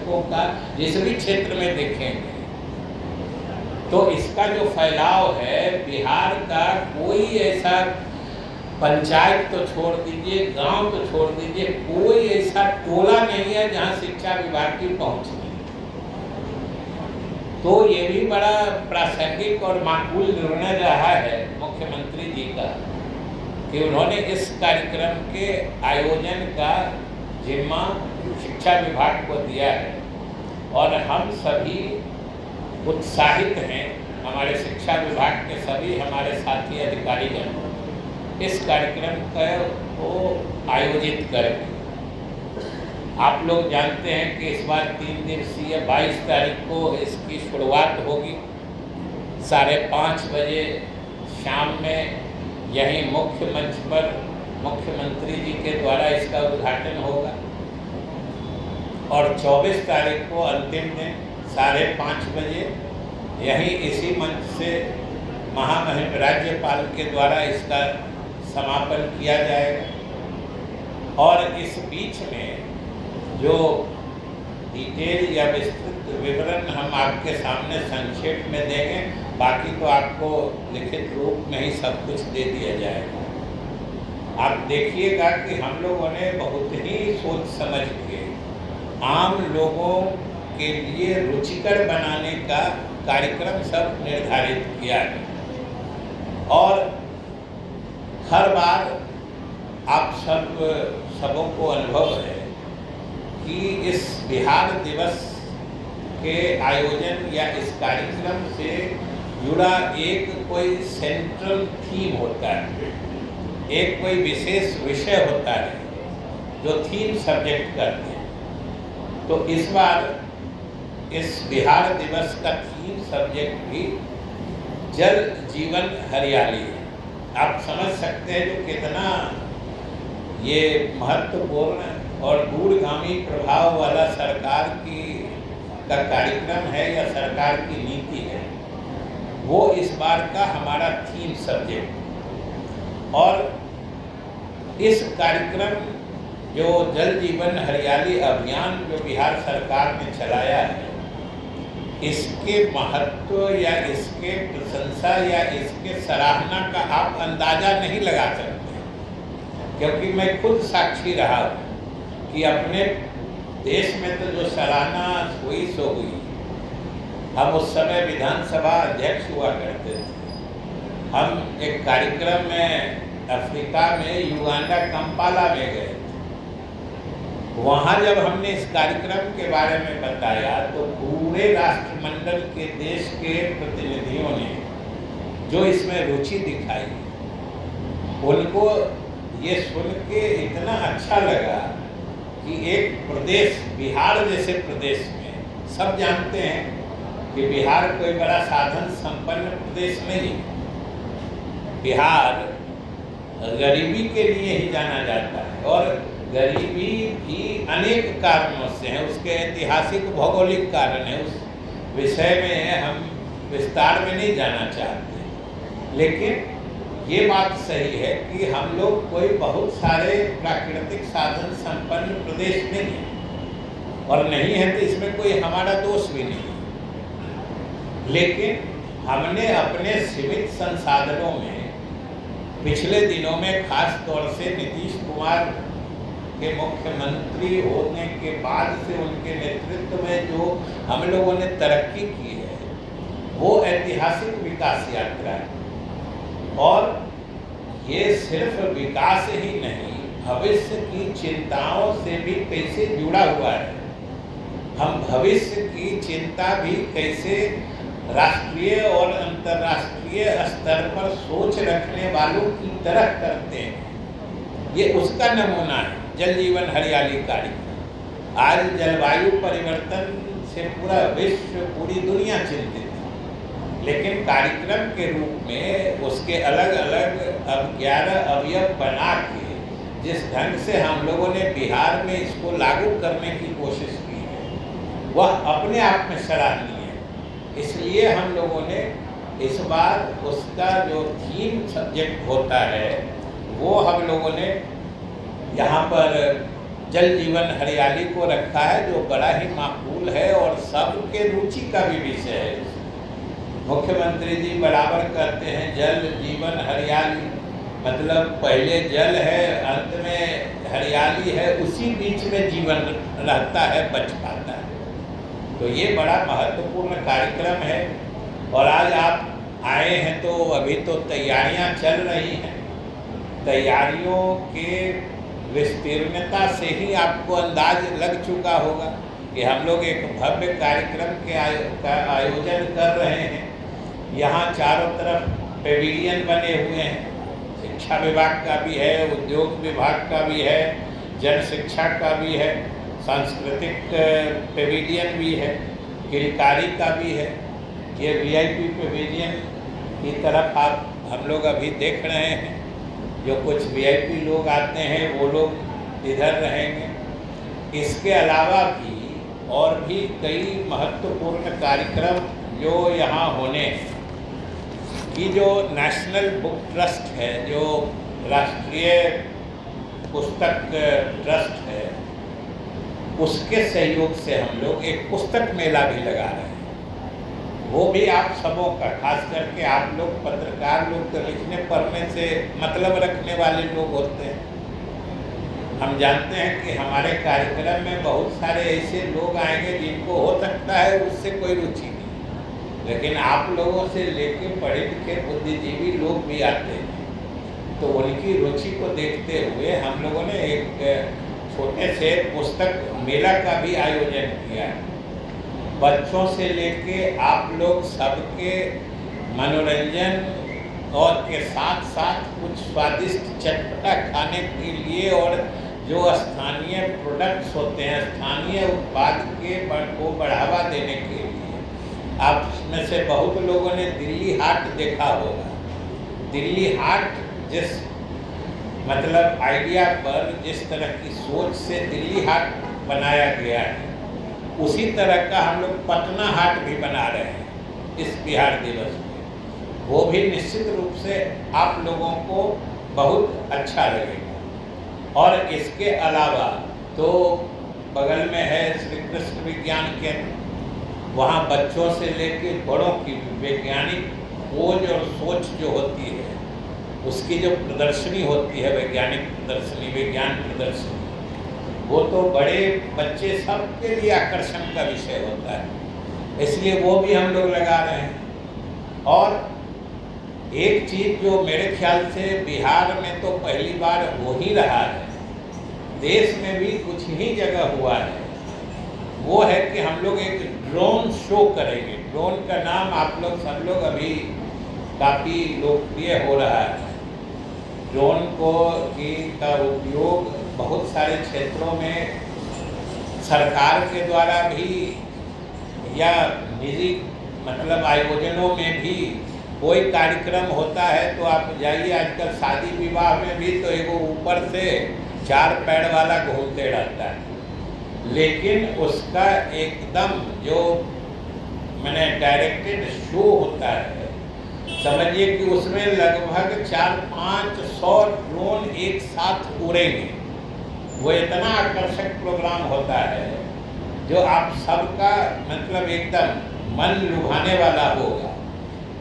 का जिस भी क्षेत्र में देखेंगे तो इसका जो फैलाव है, बिहार का कोई ऐसा पंचायत तो छोड़ दीजिए, गांव तो छोड़ दीजिए, कोई ऐसा टोला नहीं है जहां शिक्षा विभाग की पहुंच नहीं। तो ये भी बड़ा प्रासंगिक और माकूल निर्णय रहा है मुख्यमंत्री जी का कि उन्होंने इस कार्यक्रम के आयोजन का जिम्मा शिक्षा विभाग को दिया है और हम सभी उत्साहित हैं, हमारे शिक्षा विभाग के सभी हमारे साथी अधिकारीगण इस कार्यक्रम को आयोजित करेंगे। आप लोग जानते हैं कि इस बार 3 दिवसीय 22 तारीख को इसकी शुरुआत होगी। 5:30 बजे शाम में यहीं मुख्य मंच पर मुख्यमंत्री जी के द्वारा इसका उद्घाटन होगा और 24 तारीख को अंतिम दिन 5:30 बजे यहीं इसी मंच से महामहिम राज्यपाल के द्वारा इसका समापन किया जाएगा। और इस बीच में जो डिटेल या विस्तृत विवरण हम आपके सामने संक्षेप में देंगे, बाकी तो आपको लिखित रूप में ही सब कुछ दे दिया जाएगा। आप देखिएगा कि हम लोगों ने बहुत ही सोच समझ के आम लोगों के लिए रुचिकर बनाने का कार्यक्रम सब निर्धारित किया है और हर बार आप सबों को अनुभव है कि इस बिहार दिवस के आयोजन या इस कार्यक्रम से जुड़ा एक कोई सेंट्रल थीम होता है, एक कोई विशेष विषय होता है जो थीम सब्जेक्ट करते हैं। तो इस बार इस बिहार दिवस का थीम सब्जेक्ट भी जल जीवन हरियाली है। आप समझ सकते हैं जो कितना ये महत्वपूर्ण और दूरगामी प्रभाव वाला सरकार का कार्यक्रम है या सरकार की नीति है, वो इस बार का हमारा थीम सब्जेक्ट। और इस कार्यक्रम जो जल जीवन हरियाली अभियान जो बिहार सरकार ने चलाया है, इसके महत्व या इसके प्रशंसा या इसके सराहना का आप अंदाजा नहीं लगा सकते, क्योंकि मैं खुद साक्षी रहा हूँ कि अपने देश में तो जो सराहना हुई सो हुई। हम उस समय विधानसभा अध्यक्ष हुआ करते थे। हम एक कार्यक्रम में अफ्रीका में युगांडा कंपाला में गए। वहाँ जब हमने इस कार्यक्रम के बारे में बताया तो पूरे राष्ट्रमंडल के देश के प्रतिनिधियों ने जो इसमें रुचि दिखाई, उनको ये सुन के इतना अच्छा लगा कि एक प्रदेश, बिहार जैसे प्रदेश में, सब जानते हैं कि बिहार कोई बड़ा साधन संपन्न प्रदेश नहीं। बिहार गरीबी के लिए ही जाना जाता है और गरीबी भी अनेक कारणों से है, उसके ऐतिहासिक भौगोलिक कारण है। उस विषय में हम विस्तार में नहीं जाना चाहते, लेकिन ये बात सही है कि हम लोग कोई बहुत सारे प्राकृतिक साधन संपन्न प्रदेश नहीं है और नहीं है तो इसमें कोई हमारा दोष भी नहीं है। लेकिन हमने अपने सीमित संसाधनों में पिछले दिनों में खास तौर से नीतीश कुमार के मुख्यमंत्री होने के बाद से उनके नेतृत्व में जो हम लोगों ने तरक्की की है, वो ऐतिहासिक विकास यात्रा है। और ये सिर्फ विकास ही नहीं, भविष्य की चिंताओं से भी कैसे जुड़ा हुआ है। हम भविष्य की चिंता भी कैसे राष्ट्रीय और अंतर्राष्ट्रीय स्तर पर सोच रखने वालों की तरह करते हैं, ये उसका नमूना है जल जीवन हरियाली कार्यक्रम। आज जलवायु परिवर्तन से पूरा विश्व, पूरी दुनिया चिंतित है, लेकिन कार्यक्रम के रूप में उसके अलग अलग 11 अवयव बना के जिस ढंग से हम लोगों ने बिहार में इसको लागू करने की कोशिश की है, वह अपने आप में सराहनीय है। इसलिए हम लोगों ने इस बार उसका जो थीम सब्जेक्ट होता है, वो हम लोगों ने यहाँ पर जल जीवन हरियाली को रखा है, जो बड़ा ही माकूल है और सबके रुचि का भी विषय है। मुख्यमंत्री जी बराबर कहते हैं जल जीवन हरियाली, मतलब पहले जल है, अंत में हरियाली है, उसी बीच में जीवन रहता है, बच पाता है। तो ये बड़ा महत्वपूर्ण कार्यक्रम है। और आज आप आए हैं तो अभी तो तैयारियां चल रही हैं। तैयारियों के विस्तीर्णता से ही आपको अंदाज लग चुका होगा कि हम लोग एक भव्य कार्यक्रम का आयोजन कर रहे हैं। यहाँ चारों तरफ पेविलियन बने हुए हैं, शिक्षा विभाग का भी है, उद्योग विभाग का भी है, जन शिक्षा का भी है, सांस्कृतिक पेविलियन भी है, किलकारी का भी है। ये वीआईपी पेविलियन की तरफ हम लोग अभी देख रहे हैं। जो कुछ वीआईपी लोग आते हैं वो लोग इधर रहेंगे। इसके अलावा भी और भी कई महत्वपूर्ण कार्यक्रम जो यहाँ होने हैं कि जो नेशनल बुक ट्रस्ट है, जो राष्ट्रीय पुस्तक ट्रस्ट है, उसके सहयोग से हम लोग एक पुस्तक मेला भी लगा रहे हैं। वो भी आप सबों का, खास करके आप लोग पत्रकार लोग तो लिखने पढ़ने से मतलब रखने वाले लोग होते हैं। हम जानते हैं कि हमारे कार्यक्रम में बहुत सारे ऐसे लोग आएंगे जिनको हो सकता है उससे कोई रुचि नहीं, लेकिन आप लोगों से लेके पढ़े लिखे बुद्धिजीवी लोग भी आते हैं। तो उनकी रुचि को देखते हुए हम लोगों ने एक छोटे से पुस्तक मेला का भी आयोजन किया है। बच्चों से लेके आप लोग सबके मनोरंजन और के साथ साथ कुछ स्वादिष्ट चटपटा खाने के लिए और जो स्थानीय प्रोडक्ट्स होते हैं, स्थानीय उत्पाद को बढ़ावा देने के लिए। आप में से बहुत लोगों ने दिल्ली हाट देखा होगा। दिल्ली हाट जिस मतलब आइडिया पर, जिस तरह की सोच से दिल्ली हाट बनाया गया है, उसी तरह का हम लोग पटना हाट भी बना रहे हैं इस बिहार दिवस में। वो भी निश्चित रूप से आप लोगों को बहुत अच्छा लगेगा। और इसके अलावा तो बगल में है श्री कृष्ण विज्ञान केंद्र। वहाँ बच्चों से लेके बड़ों की वैज्ञानिक खोज और सोच जो होती है, उसकी जो प्रदर्शनी होती है, वैज्ञानिक प्रदर्शनी, विज्ञान प्रदर्शनी, वो तो बड़े बच्चे सबके लिए आकर्षण का विषय होता है, इसलिए वो भी हम लोग लगा रहे हैं। और एक चीज़ जो मेरे ख्याल से बिहार में तो पहली बार हो ही रहा है, देश में भी कुछ ही जगह हुआ है, वो है कि हम लोग एक ड्रोन शो करेंगे। ड्रोन का नाम आप लोग सब लोग अभी काफ़ी लोकप्रिय हो रहा है। ड्रोन का उपयोग बहुत सारे क्षेत्रों में सरकार के द्वारा भी या निजी मतलब आयोजनों में भी कोई कार्यक्रम होता है तो आप जाइए, आजकल शादी विवाह में भी तो एगो ऊपर से 4 पैर वाला घूमते रहता है, लेकिन उसका एकदम जो मैंने डायरेक्टेड शो होता है, समझिए कि उसमें लगभग 400-500 ड्रोन एक साथ उड़ेंगे। वो इतना आकर्षक प्रोग्राम होता है जो आप सबका मतलब एकदम मन लुभाने वाला होगा।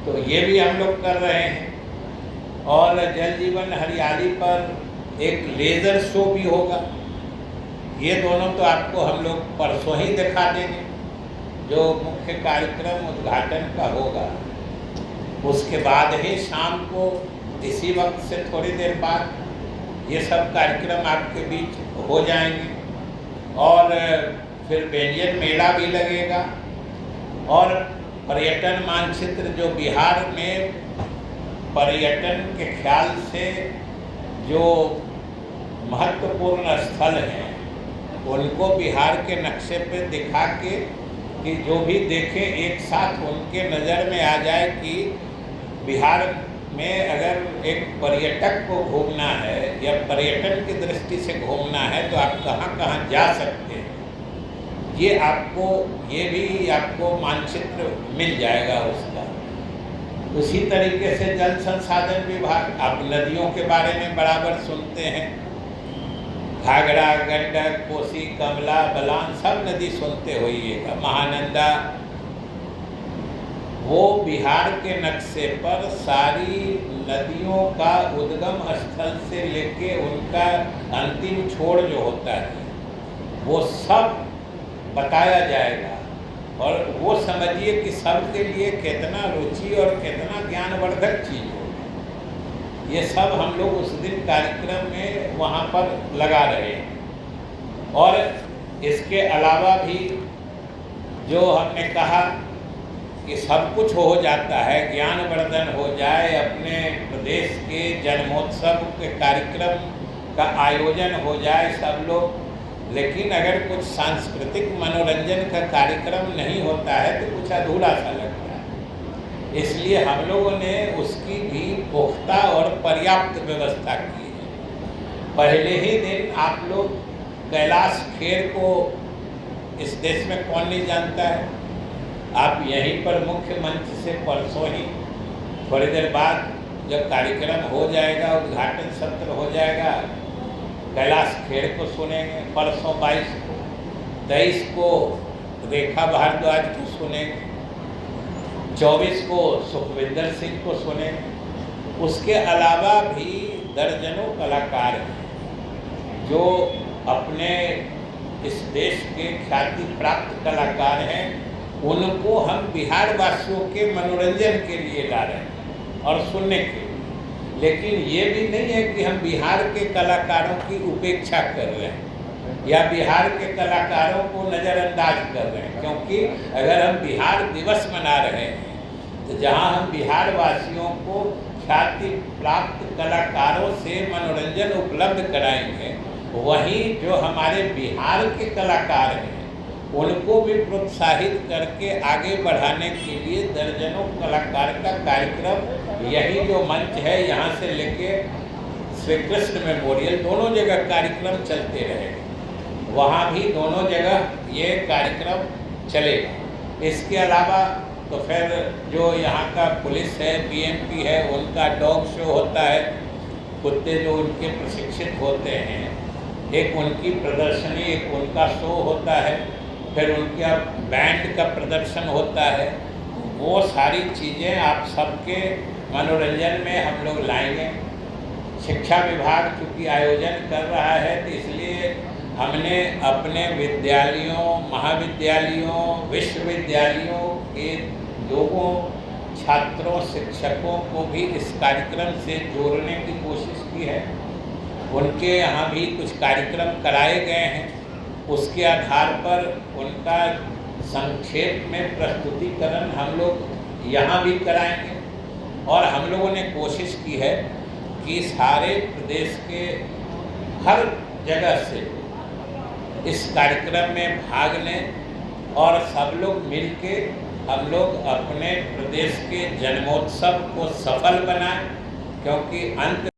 तो ये भी हम लोग कर रहे हैं। और जल जीवन हरियाली पर एक लेज़र शो भी होगा। ये दोनों तो आपको हम लोग परसों ही दिखा देंगे, जो मुख्य कार्यक्रम उद्घाटन का होगा। उसके बाद ही शाम को इसी वक्त से थोड़ी देर बाद ये सब कार्यक्रम आपके बीच हो जाएंगे। और फिर व्यंजन मेला भी लगेगा। और पर्यटन मानचित्र जो बिहार में पर्यटन के ख्याल से जो महत्वपूर्ण स्थल हैं, उनको बिहार के नक्शे पे दिखा के कि जो भी देखे एक साथ उनके नज़र में आ जाए कि बिहार में अगर एक पर्यटक को घूमना है या पर्यटन की दृष्टि से घूमना है तो आप कहाँ कहाँ जा सकते हैं, ये भी आपको मानचित्र मिल जाएगा उसका। उसी तरीके से जल संसाधन विभाग, आप नदियों के बारे में बराबर सुनते हैं, घाघरा, गंडक, कोसी, कमला, बलान सब नदी सुनते होइएगा, महानंदा। वो बिहार के नक्शे पर सारी नदियों का उद्गम स्थल से लेके उनका अंतिम छोर जो होता है वो सब बताया जाएगा। और वो समझिए कि सबके लिए कितना रुचि और कितना ज्ञानवर्धक चीज़ होगी। ये सब हम लोग उस दिन कार्यक्रम में वहाँ पर लगा रहे हैं। और इसके अलावा भी जो हमने कहा कि सब कुछ हो जाता है, ज्ञानवर्धन हो जाए, अपने प्रदेश के जन्मोत्सव के कार्यक्रम का आयोजन हो जाए सब लोग, लेकिन अगर कुछ सांस्कृतिक मनोरंजन का कार्यक्रम नहीं होता है तो कुछ अधूरा सा लगता है। इसलिए हम लोगों ने उसकी भी पुख्ता और पर्याप्त व्यवस्था की है। पहले ही दिन आप लोग कैलाश खेर को इस देश में कौन नहीं जानता है। आप यहीं पर मुख्य मंच से परसों ही थोड़ी देर बाद जब कार्यक्रम हो जाएगा, उद्घाटन सत्र हो जाएगा, कैलाश खेर को सुनेंगे। परसों 22 को, 23 को रेखा भारद्वाज को सुनेंगे, 24 को सुखविंदर सिंह को सुनेंगे। उसके अलावा भी दर्जनों कलाकार हैं जो अपने इस देश के ख्याति प्राप्त कलाकार हैं। उनको हम बिहार वासियों के मनोरंजन के लिए ला रहे हैं और सुनने के लिए। लेकिन ये भी नहीं है कि हम बिहार के कलाकारों की उपेक्षा कर रहे हैं या बिहार के कलाकारों को नज़रअंदाज कर रहे हैं। क्योंकि अगर हम बिहार दिवस मना रहे हैं तो जहां हम बिहार वासियों को ख्याति प्राप्त कलाकारों से मनोरंजन उपलब्ध कराएंगे, वहीं जो हमारे बिहार के कलाकार हैं उनको भी प्रोत्साहित करके आगे बढ़ाने के लिए दर्जनों कलाकार का कार्यक्रम, यही जो मंच है यहाँ से लेके श्री कृष्ण मेमोरियल दोनों जगह कार्यक्रम चलते रहेंगे। वहाँ भी दोनों जगह ये कार्यक्रम चलेगा। इसके अलावा तो फिर जो यहाँ का पुलिस है, बीएमपी है, उनका डॉग शो होता है। कुत्ते जो उनके प्रशिक्षित होते हैं, एक उनकी प्रदर्शनी, एक उनका शो होता है, फिर उनका बैंड का प्रदर्शन होता है। वो सारी चीज़ें आप सबके मनोरंजन में हम लोग लाएंगे। शिक्षा विभाग चूँकि आयोजन कर रहा है तो इसलिए हमने अपने विद्यालयों, महाविद्यालयों, विश्वविद्यालयों के लोगों, छात्रों, शिक्षकों को भी इस कार्यक्रम से जोड़ने की कोशिश की है। उनके यहाँ भी कुछ कार्यक्रम कराए गए हैं। उसके आधार पर उनका संक्षेप में प्रस्तुतिकरण हम लोग यहाँ भी कराएंगे। और हम लोगों ने कोशिश की है कि सारे प्रदेश के हर जगह से इस कार्यक्रम में भाग लें और सब लोग मिलके हम लोग अपने प्रदेश के जन्मोत्सव को सफल बनाएं। क्योंकि अंत